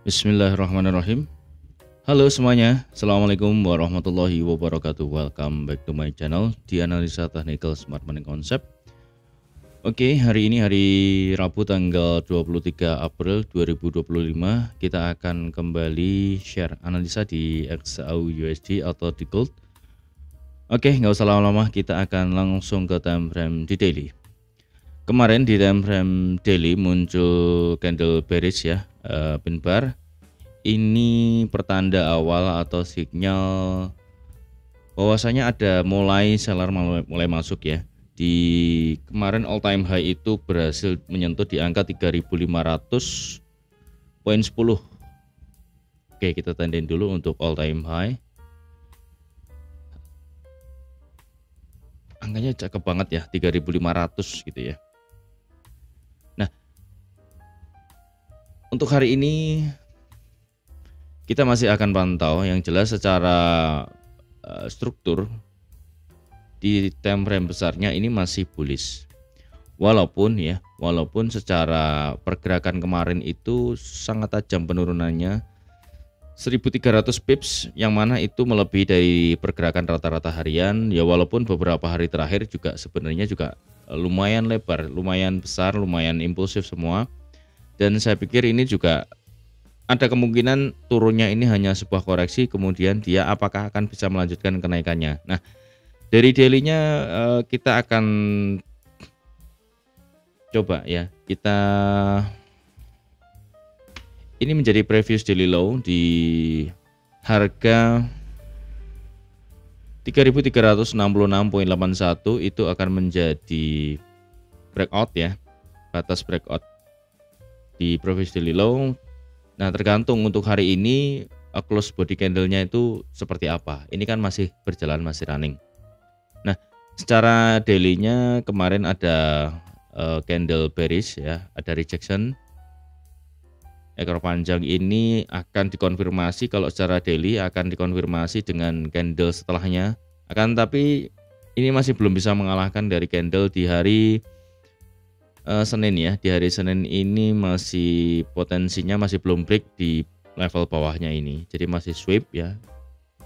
Bismillahirrahmanirrahim. Halo semuanya, Assalamualaikum warahmatullahi wabarakatuh. Welcome back to my channel di Analisa Technical Smart Money Concept. Oke, hari ini hari Rabu tanggal 23 April 2025. Kita akan kembali share analisa di XAU USD atau di Gold. Oke, nggak usah lama-lama, kita akan langsung ke time frame di daily. Kemarin di time frame daily muncul candle bearish ya, pin bar. Ini pertanda awal atau sinyal bahwasanya ada mulai seller mulai masuk ya. Di kemarin all time high itu berhasil menyentuh di angka 3.500.10. Oke, kita tandain dulu untuk all time high. Angkanya cakep banget ya, 3.500 gitu ya. Nah, untuk hari ini kita masih akan pantau, yang jelas secara struktur di time frame besarnya ini masih bullish. Walaupun secara pergerakan kemarin itu sangat tajam penurunannya 1.300 pips, yang mana itu melebihi dari pergerakan rata-rata harian ya, walaupun beberapa hari terakhir juga sebenarnya juga lumayan lebar, lumayan besar, lumayan impulsif semua. Dan saya pikir ini juga ada kemungkinan turunnya ini hanya sebuah koreksi, kemudian dia apakah akan bisa melanjutkan kenaikannya. Nah, dari daily-nya kita akan coba ya, kita ini menjadi previous daily low di harga 3.366.81, itu akan menjadi breakout ya, batas breakout di previous daily low. Nah, tergantung untuk hari ini close body candle-nya itu seperti apa. Ini kan masih berjalan, masih running. Nah, secara daily-nya kemarin ada candle bearish ya, ada rejection. Ekor panjang ini akan dikonfirmasi, kalau secara daily akan dikonfirmasi dengan candle setelahnya. Akan tapi ini masih belum bisa mengalahkan dari candle di hari Senin ya. Di hari Senin ini masih potensinya masih belum break di level bawahnya ini. Jadi masih sweep ya.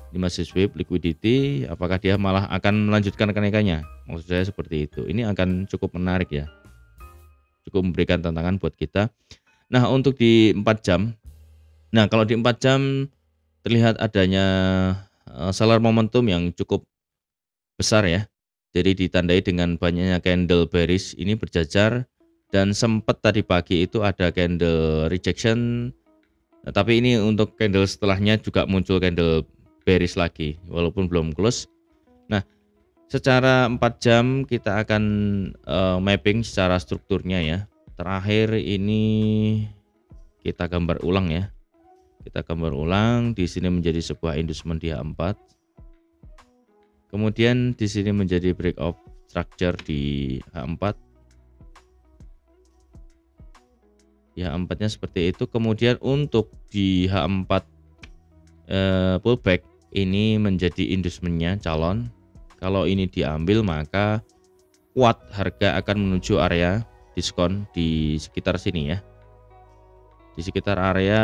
Ini masih sweep liquidity. Apakah dia malah akan melanjutkan kenaikannya? Maksud saya seperti itu. Ini akan cukup menarik ya. Cukup memberikan tantangan buat kita. Nah, untuk di 4 jam. Nah, kalau di 4 jam terlihat adanya seller momentum yang cukup besar ya. Jadi ditandai dengan banyaknya candle bearish ini berjajar, dan sempat tadi pagi itu ada candle rejection. Nah, tapi ini untuk candle setelahnya juga muncul candle bearish lagi walaupun belum close. Nah, secara 4 jam kita akan mapping secara strukturnya ya. Terakhir ini kita gambar ulang ya. Kita gambar ulang, di sini menjadi sebuah inducement di H4. Kemudian di sini menjadi breakout structure di H4. Ya, H4-nya seperti itu. Kemudian untuk di H4 pullback ini menjadi inducement-nya calon. Kalau ini diambil maka kuat harga akan menuju area diskon di sekitar sini ya. Di sekitar area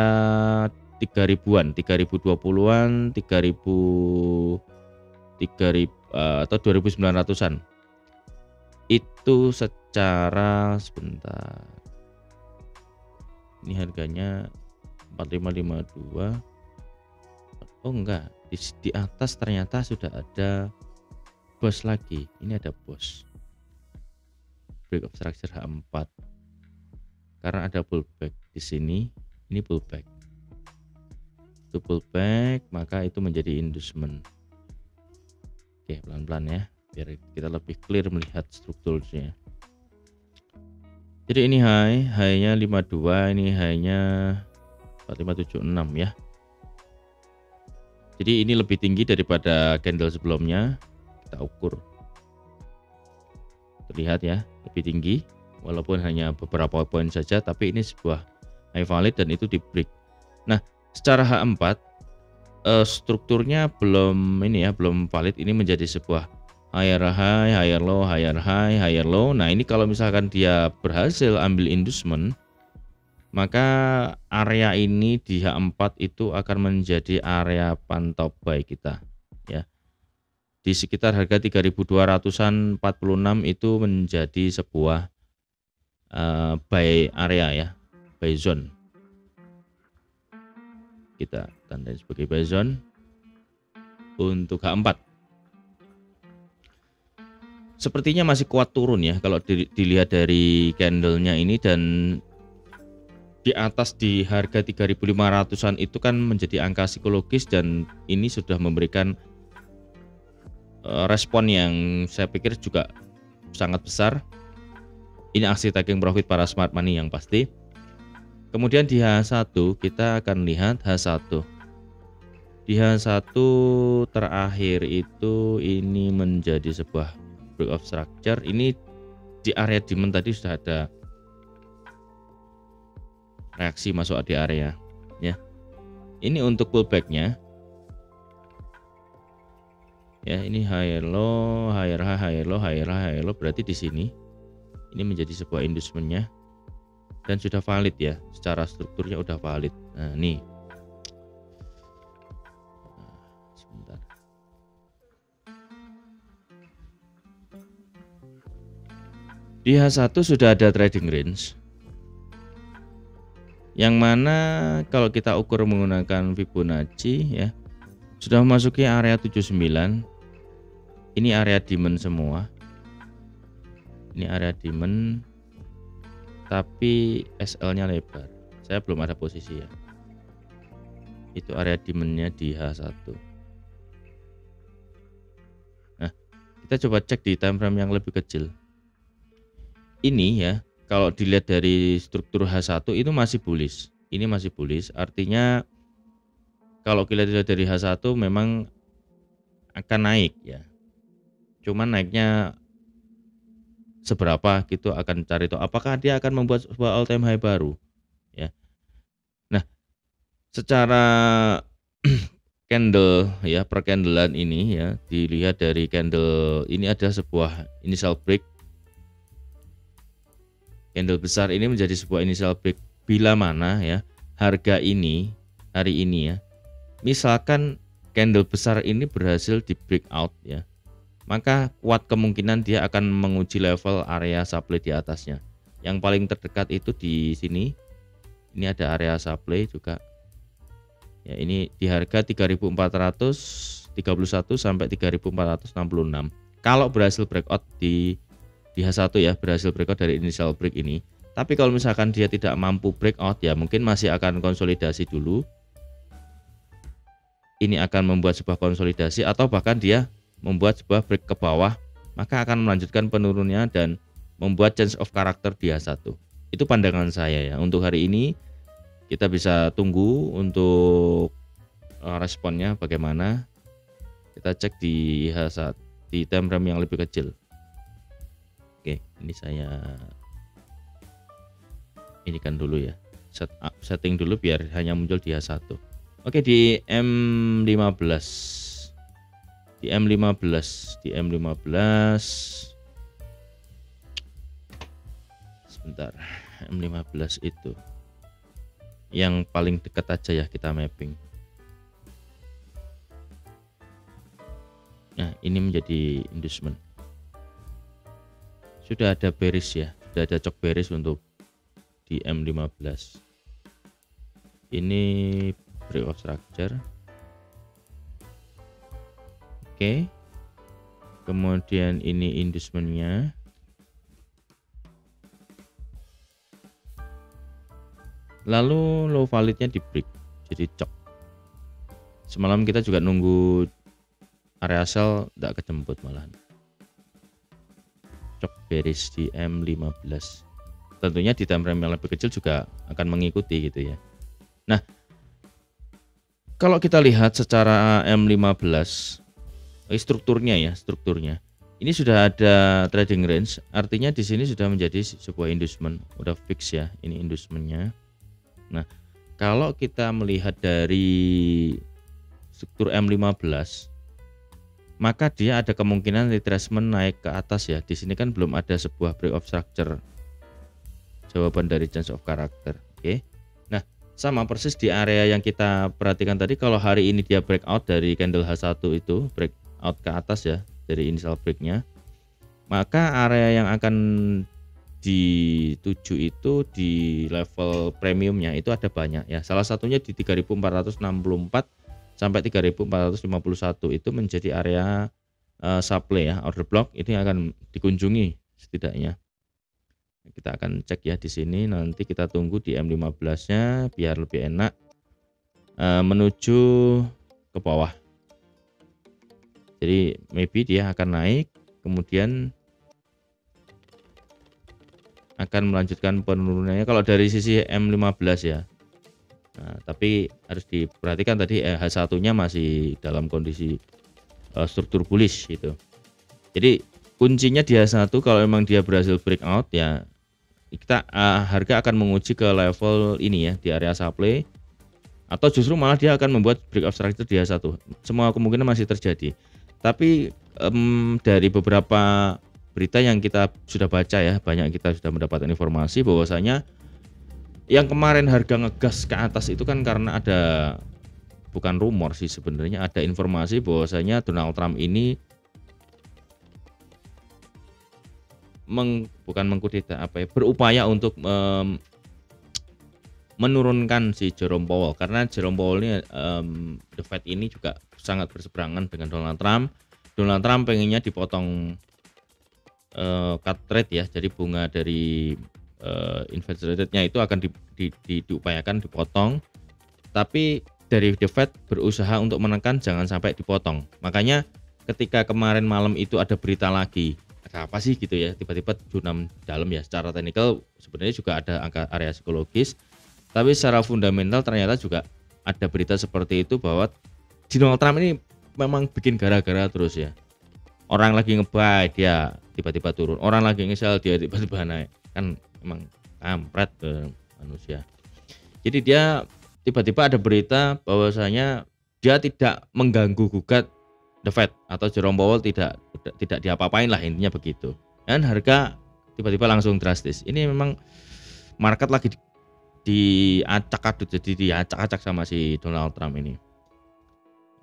3000-an, 3020-an, 3000 atau 2900-an. Itu secara sebentar. Ini harganya 4552. Oh enggak, di atas ternyata sudah ada bos lagi. Ini ada bos. Break of structure H4. Karena ada pullback di sini, ini pullback. Itu pullback, maka itu menjadi inducement. Oke, pelan-pelan ya, biar kita lebih clear melihat strukturnya. Jadi ini high-nya 52, ini high-nya 4576 ya. Jadi ini lebih tinggi daripada candle sebelumnya. Kita ukur. Terlihat ya, lebih tinggi walaupun hanya beberapa poin saja, tapi ini sebuah high valid dan itu di break. Nah, secara H4 strukturnya belum ini ya, belum valid. Ini menjadi sebuah higher high, higher low, higher high, higher low. Nah, ini kalau misalkan dia berhasil ambil inducement, maka area ini di H4 itu akan menjadi area pantau buy kita ya. Di sekitar harga 3.200-an 46 itu menjadi sebuah buy area ya, buy zone. Kita tandai sebagai buy zone untuk H4. Sepertinya masih kuat turun ya kalau dilihat dari candlenya ini, dan di atas di harga 3.500-an itu kan menjadi angka psikologis, dan ini sudah memberikan respon yang saya pikir juga sangat besar. Ini aksi taking profit para smart money yang pasti. Kemudian di H1 kita akan lihat H1. Di H1 terakhir itu ini menjadi sebuah break of structure. Ini di area demand tadi sudah ada reaksi masuk di area ya. Ini untuk pullbacknya ya, ini high low, higher high, high low, higher high, high low, berarti di sini ini menjadi sebuah inducementnya dan sudah valid ya, secara strukturnya udah valid. Nah nih sebentar, di H1 sudah ada trading range, yang mana kalau kita ukur menggunakan Fibonacci ya, sudah memasuki area 79. Ini area demand semua. Ini area demand, tapi SL-nya lebar. Saya belum ada posisi ya. Itu area demand-nya di H1. Nah, kita coba cek di time frame yang lebih kecil. Ini ya, kalau dilihat dari struktur H1 itu masih bullish. Ini masih bullish, artinya kalau kita lihat dari H1 memang akan naik ya. Cuman naiknya seberapa gitu akan cari tahu, apakah dia akan membuat sebuah all time high baru ya. Nah, secara candle ya, per candlean ini ya, dilihat dari candle ini ada sebuah initial break. Candle besar ini menjadi sebuah initial break bila mana ya harga ini hari ini ya, misalkan candle besar ini berhasil di breakout ya, maka kuat kemungkinan dia akan menguji level area supply di atasnya. Yang paling terdekat itu di sini. Ini ada area supply juga. Ya, ini di harga 3.431 sampai 3.466. Kalau berhasil breakout di H1 ya, berhasil breakout dari initial break ini. Tapi kalau misalkan dia tidak mampu breakout ya, mungkin masih akan konsolidasi dulu. Ini akan membuat sebuah konsolidasi atau bahkan dia membuat sebuah break ke bawah, maka akan melanjutkan penurunnya dan membuat change of character di H1. Itu pandangan saya ya. Untuk hari ini kita bisa tunggu untuk responnya bagaimana. Kita cek di H1 di time frame yang lebih kecil. Oke, ini saya ini kan dulu ya. Setting dulu biar hanya muncul di H1. Oke, di M15. Di M15 sebentar, M15 itu yang paling dekat aja ya, kita mapping. Nah, ini menjadi inducement. Sudah ada bearish ya, sudah ada cok bearish untuk di M15. Ini break of structure. Oke, kemudian ini inducementnya. Lalu low validnya di break, jadi cok. Semalam kita juga nunggu area sell, tidak kejemput malahan. Cok bearish di M15. Tentunya di time frame yang lebih kecil juga akan mengikuti gitu ya. Nah, kalau kita lihat secara M15 strukturnya ya, strukturnya ini sudah ada trading range, artinya di sini sudah menjadi sebuah inducement, udah fix ya, ini inducementnya. Nah, kalau kita melihat dari struktur M15, maka dia ada kemungkinan retracement naik ke atas ya. Di sini kan belum ada sebuah break of structure, jawaban dari change of character. Oke, sama persis di area yang kita perhatikan tadi. Kalau hari ini dia breakout dari candle H1 itu, breakout ke atas ya dari initial breaknya, maka area yang akan dituju itu di level premiumnya itu ada banyak ya. Salah satunya di 3464 sampai 3451 itu menjadi area supply ya, order block itu yang akan dikunjungi setidaknya. Kita akan cek ya di sini, nanti kita tunggu di M15-nya biar lebih enak menuju ke bawah. Jadi maybe dia akan naik, kemudian akan melanjutkan penurunannya kalau dari sisi M15 ya. Nah, tapi harus diperhatikan tadi H1-nya masih dalam kondisi struktur bullish gitu. Jadi kuncinya di H1 kalau memang dia berhasil breakout ya, kita harga akan menguji ke level ini ya di area supply, atau justru malah dia akan membuat breakout structure di H1. Semua kemungkinan masih terjadi. Tapi dari beberapa berita yang kita sudah baca ya, banyak kita sudah mendapatkan informasi bahwasanya yang kemarin harga ngegas ke atas itu kan karena ada, bukan rumor sih sebenarnya, ada informasi bahwasanya Donald Trump ini bukan mengkudeta berupaya untuk menurunkan si Jerome Powell, karena Jerome Powell ini the Fed ini juga sangat berseberangan dengan Donald Trump. Donald Trump pengennya dipotong cut rate ya, jadi bunga dari inflation rate-nya itu akan diupayakan dipotong, tapi dari the Fed berusaha untuk menekan jangan sampai dipotong. Makanya ketika kemarin malam itu ada berita lagi, ada apa sih gitu ya, tiba-tiba jurnal dalam ya, secara teknikal sebenarnya juga ada angka area psikologis, tapi secara fundamental ternyata juga ada berita seperti itu bahwa Donald Trump ini memang bikin gara-gara terus ya. Orang lagi nge-buy dia tiba-tiba turun, orang lagi nge-sell dia tiba-tiba naik, kan emang kampret ke manusia. Jadi dia tiba-tiba ada berita bahwasanya dia tidak mengganggu gugat the Fed atau Jerome Powell, tidak diapa-apain lah, intinya begitu. Dan harga tiba-tiba langsung drastis. Ini memang market lagi diacak-adut, jadi diacak-acak sama si Donald Trump ini.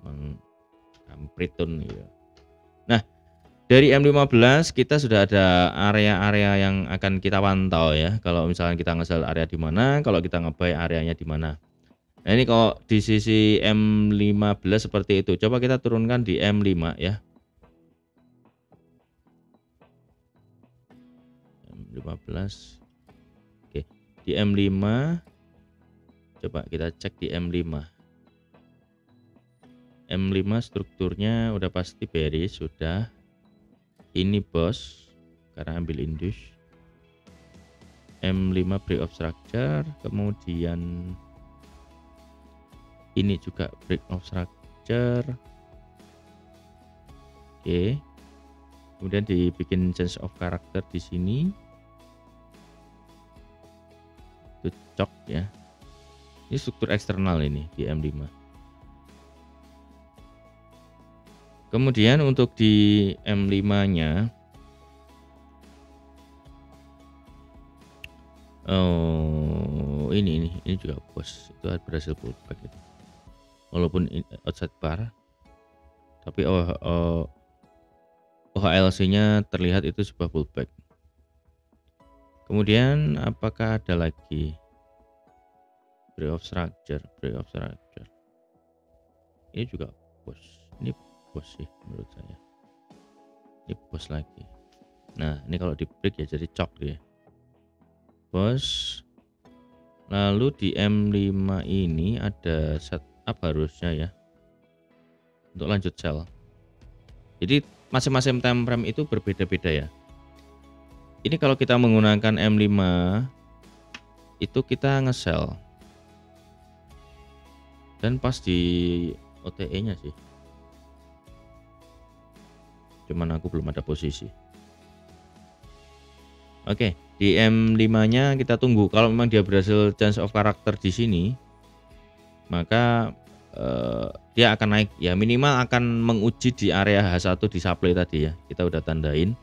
Memang kampritun ya. Nah, dari M15 kita sudah ada area-area yang akan kita pantau ya. Kalau misalkan kita nge-sell area di mana, kalau kita nge-buy areanya di mana. Nah, ini kalau di sisi M15 seperti itu. Coba kita turunkan di M5 ya. M15. Oke, di M5 coba kita cek di M5. M5 strukturnya udah pasti bearish sudah. Ini bos karena ambil indus. M5 break of structure, kemudian ini juga break of structure. Oke. Kemudian dibikin change of character di sini. Itu cok ya. Ini struktur eksternal ini di M5. Kemudian untuk di M5-nya ini juga bos, itu berhasil pullback itu. Walaupun outside bar, tapi OHLC-nya terlihat itu sebuah pullback. Kemudian apakah ada lagi break of structure? Ini juga bos. Ini bos sih menurut saya. Ini bos lagi. Nah, ini kalau di break ya jadi cok dia. Bos. Lalu di M5 ini ada setup harusnya ya, untuk lanjut sell. Jadi masing-masing time frame itu berbeda-beda ya. Ini kalau kita menggunakan M5 itu kita nge-sell. Dan pas di OTE-nya sih. Cuman aku belum ada posisi. Oke, di M5-nya kita tunggu. Kalau memang dia berhasil change of character di sini, maka dia akan naik ya, minimal akan menguji di area H1 di supply tadi ya. Kita udah tandain.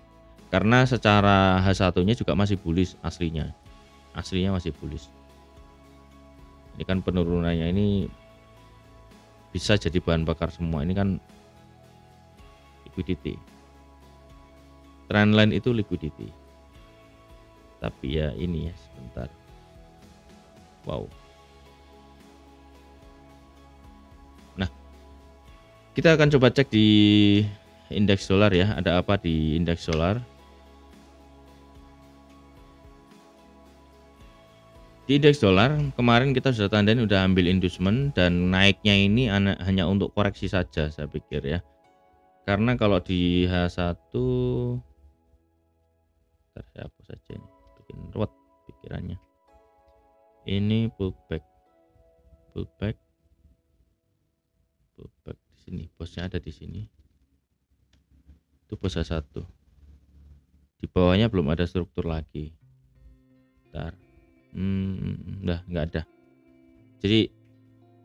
Karena secara H1-nya juga masih bullish aslinya. Aslinya masih bullish. Ini kan penurunannya ini bisa jadi bahan bakar semua. Ini kan liquidity. Trendline itu liquidity. Tapi ya ini ya sebentar. Wow. Nah, kita akan coba cek di indeks dolar ya. Ada apa di indeks dolar? Di indeks dolar kemarin kita sudah tandain, udah ambil inducement, dan naiknya ini hanya untuk koreksi saja saya pikir ya. Karena kalau di H1 saya hapus saja ini, bikin ruwet pikirannya. Ini pullback di sini, bosnya ada di sini. Itu bos H1. Di bawahnya belum ada struktur lagi. Bentar. Nggak ada. Jadi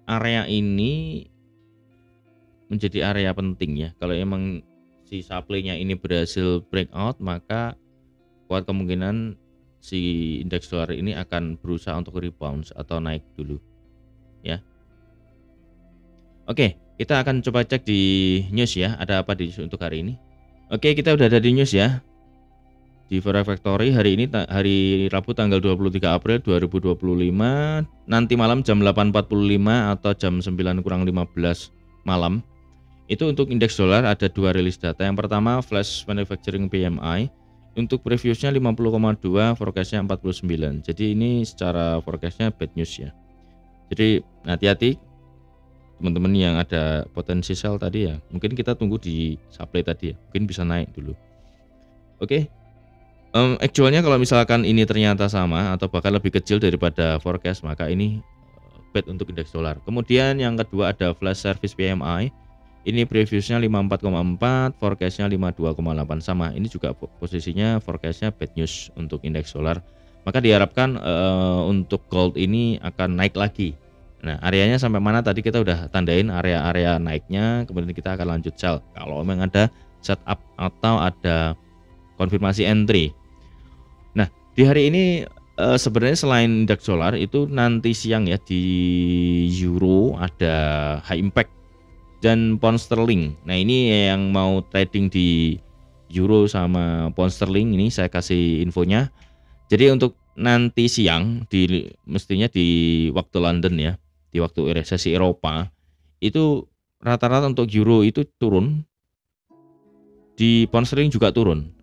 area ini menjadi area penting ya. Kalau emang si supply-nya ini berhasil breakout, maka kuat kemungkinan si indeks dolar ini akan berusaha untuk rebound atau naik dulu ya. Oke, kita akan coba cek di news ya, ada apa di news untuk hari ini. Oke, kita udah ada di news ya. Di Forex Factory hari ini, hari Rabu tanggal 23 April 2025, nanti malam jam 8.45 atau jam 9:15 malam. Itu untuk indeks dolar ada 2 rilis data. Yang pertama Flash Manufacturing PMI. Untuk previousnya 50,2, forecastnya 49. Jadi ini secara forecastnya bad news ya. Jadi hati-hati teman-teman yang ada potensi sell tadi ya. Mungkin kita tunggu di supply tadi ya. Mungkin bisa naik dulu. Oke. Actualnya kalau misalkan ini ternyata sama atau bahkan lebih kecil daripada forecast, maka ini bad untuk indeks dolar. Kemudian yang kedua ada Flash Service PMI. Ini previousnya 54,4, forecastnya 52,8 sama. Ini juga posisinya forecastnya bad news untuk indeks dolar. Maka diharapkan untuk gold ini akan naik lagi. Nah, areanya sampai mana tadi kita udah tandain area-area naiknya. Kemudian kita akan lanjut sell kalau memang ada setup atau ada konfirmasi entry. Nah, di hari ini sebenarnya selain indeks dolar itu nanti siang ya di euro ada high impact dan pound sterling. Nah, ini yang mau trading di euro sama pound sterling ini saya kasih infonya. Jadi untuk nanti siang mestinya di waktu London ya, di waktu resesi Eropa itu rata-rata untuk euro itu turun, di pound sterling juga turun.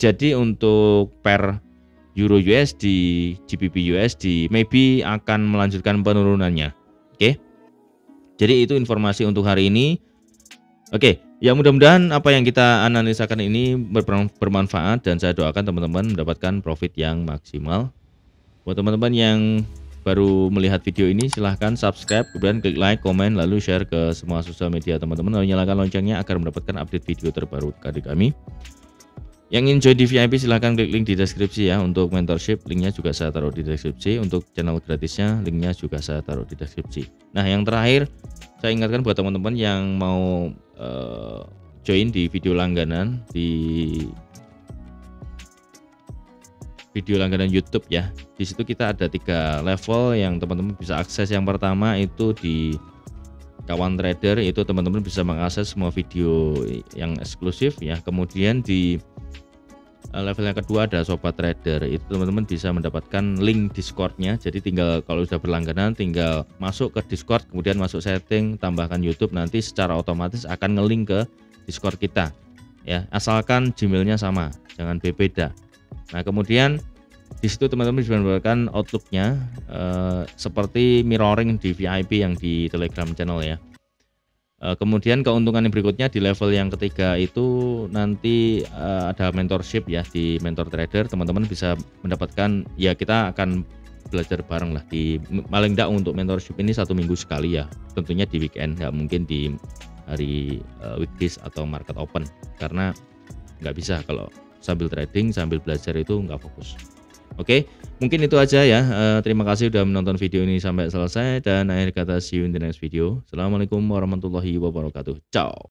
Jadi untuk per Euro USD, GBP USD maybe akan melanjutkan penurunannya. Oke. Jadi itu informasi untuk hari ini. Oke, ya mudah-mudahan apa yang kita analisakan ini bermanfaat dan saya doakan teman-teman mendapatkan profit yang maksimal. Buat teman-teman yang baru melihat video ini silahkan subscribe, kemudian klik like, komen, lalu share ke semua sosial media teman-teman, lalu nyalakan loncengnya agar mendapatkan update video terbaru dari kami. Yang ingin join di VIP silahkan klik link di deskripsi ya. Untuk mentorship linknya juga saya taruh di deskripsi. Untuk channel gratisnya linknya juga saya taruh di deskripsi. Nah, yang terakhir saya ingatkan buat teman-teman yang mau join di video langganan YouTube ya. Di situ kita ada 3 level yang teman-teman bisa akses. Yang pertama itu di Kawan Trader, itu teman-teman bisa mengakses semua video yang eksklusif ya. Kemudian di level yang kedua ada Sobat Trader, itu teman-teman bisa mendapatkan link Discordnya. Jadi tinggal kalau sudah berlangganan tinggal masuk ke Discord, kemudian masuk setting, tambahkan YouTube, nanti secara otomatis akan ngelink ke Discord kita ya, asalkan Gmailnya sama, jangan beda. Nah, kemudian di situ teman-teman bisa mendapatkan Outlooknya seperti mirroring di VIP yang di Telegram channel ya. Kemudian keuntungan yang berikutnya di level yang ketiga itu nanti ada mentorship ya. Di Mentor Trader teman-teman bisa mendapatkan ya, kita akan belajar bareng lah, di paling enggak untuk mentorship ini 1 minggu sekali ya, tentunya di weekend, nggak mungkin di hari weekdays atau market open, karena nggak bisa kalau sambil trading sambil belajar itu nggak fokus. Oke, mungkin itu aja ya. Terima kasih sudah menonton video ini sampai selesai, dan akhir kata see you in the next video. Assalamualaikum warahmatullahi wabarakatuh. Ciao.